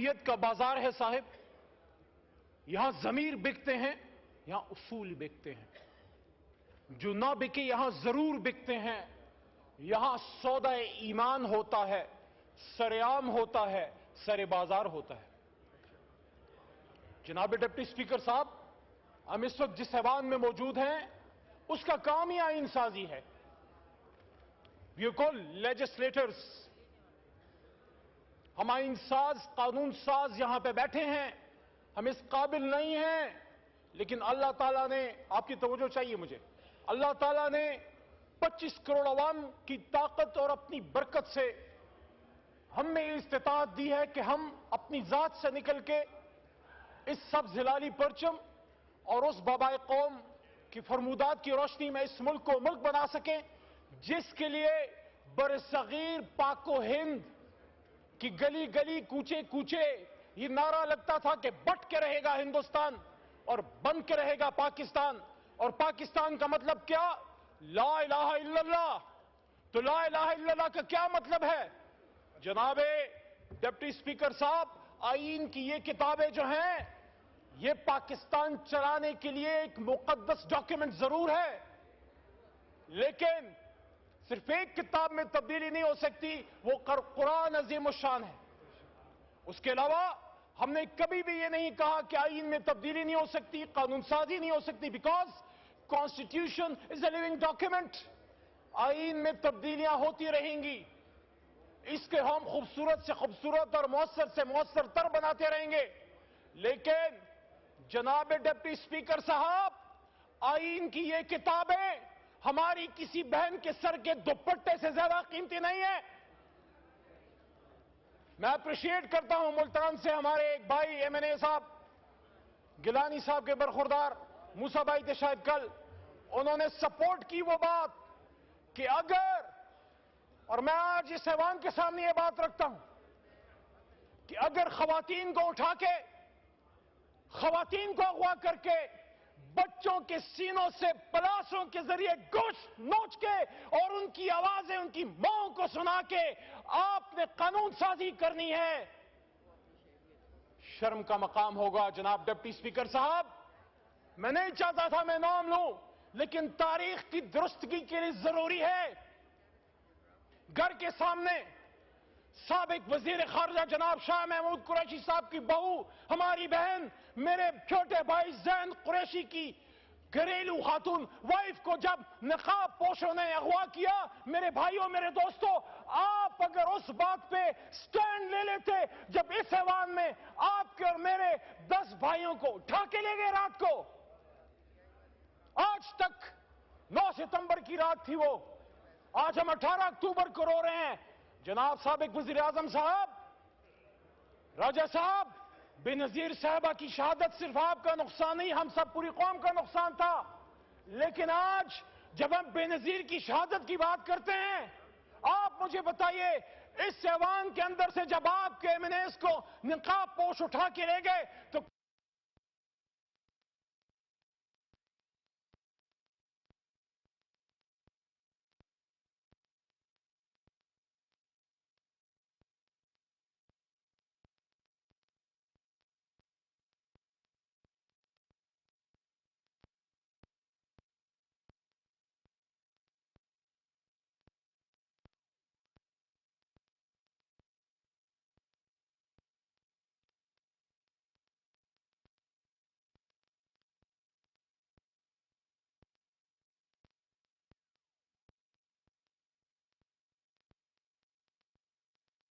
تربیت کا بازار ہے صاحب. یہاں ضمیر بکتے ہیں, یہاں اصول بکتے ہیں. جو نہ بکے یہاں ضرور بکتے ہیں. یہاں سودا ایمان ہوتا ہے, سرعام ہوتا ہے, سر بازار ہوتا ہے. جناب ڈپٹی اسپیکر صاحب, ہم اس وقت جس ایوان میں موجود ہیں اس کا کام ہی آئین سازی ہے. وی کال لیجسلیٹرز. ہم آئین ساز, قانون ساز یہاں پہ بیٹھے ہیں. ہم اس قابل نہیں ہیں, لیکن اللہ تعالیٰ نے, آپ کی توجہ چاہیے مجھے, اللہ تعالیٰ نے 25 کروڑ عوام کی طاقت اور اپنی برکت سے ہم میں استطاعت دی ہے کہ ہم اپنی ذات سے نکل کے اس سبز ہلالی پرچم اور اس بابائے قوم کی فرمودات کی روشنی میں اس ملک کو ملک بنا سکیں, جس کے لیے برصغیر پاک و ہند کی گلی گلی کوچے کوچے یہ نعرہ لگتا تھا کہ بٹ کے رہے گا ہندوستان اور بن کے رہے گا پاکستان. اور پاکستان کا مطلب کیا؟ لا الہ الا اللہ. تو لا الہ الا اللہ کا کیا مطلب ہے؟ جناب ڈپٹی اسپیکر صاحب, آئین کی یہ کتابیں جو ہیں یہ پاکستان چلانے کے لیے ایک مقدس ڈاکیومنٹ ضرور ہے, لیکن صرف ایک کتاب میں تبدیلی نہیں ہو سکتی, وہ قرآن عظیم الشان ہے. اس کے علاوہ ہم نے کبھی بھی یہ نہیں کہا کہ آئین میں تبدیلی نہیں ہو سکتی, قانون سازی نہیں ہو سکتی, because constitution is a living document. آئین میں تبدیلیاں ہوتی رہیں گی, اس کے ہم خوبصورت سے خوبصورت اور مؤثر سے مؤثر تر بناتے رہیں گے. لیکن جناب ڈپٹی اسپیکر صاحب, آئین کی یہ کتابیں ہماری کسی بہن کے سر کے دوپٹے سے زیادہ قیمتی نہیں ہے. میں اپریشیٹ کرتا ہوں ملتان سے ہمارے ایک بھائی ایم این اے صاحب, گیلانی صاحب کے برخوردار موسیٰ بھائی تھے شاید کل, انہوں نے سپورٹ کی وہ بات کہ اگر, اور میں آج اس ایوان کے سامنے یہ بات رکھتا ہوں کہ اگر خواتین کو اٹھا کے, خواتین کو اغوا کر کے, بچوں کے سینوں سے پلاسوں کے ذریعے گوشت نوچ کے اور ان کی آوازیں ان کی ماں کو سنا کے آپ نے قانون سازی کرنی ہے, شرم کا مقام ہوگا. جناب ڈپٹی اسپیکر صاحب, میں نہیں چاہتا تھا میں نام لوں, لیکن تاریخ کی درستگی کے لیے ضروری ہے. گھر کے سامنے سابق وزیر خارجہ جناب شاہ محمود قریشی صاحب کی بہو, ہماری بہن, میرے چھوٹے بھائی زین قریشی کی گھریلو خاتون وائف کو جب نقاب پوشوں نے اغوا کیا, میرے بھائیوں, میرے دوستوں, آپ اگر اس بات پہ سٹینڈ لے لیتے جب اس ایوان میں آپ کے اور میرے 10 بھائیوں کو اٹھا کے لے گئے رات کو, آج تک 9 ستمبر کی رات تھی وہ, آج ہم 18 اکتوبر کو رو رہے ہیں. جناب سابق وزیر اعظم صاحب, راجہ صاحب, بے نظیر صاحبہ کی شہادت صرف آپ کا نقصان نہیں, ہم سب پوری قوم کا نقصان تھا. لیکن آج جب ہم بے نظیر کی شہادت کی بات کرتے ہیں, آپ مجھے بتائیے, اس ایوان کے اندر سے جب آپ کے ایم این ایز کو نقاب پوش اٹھا کے لے گئے تو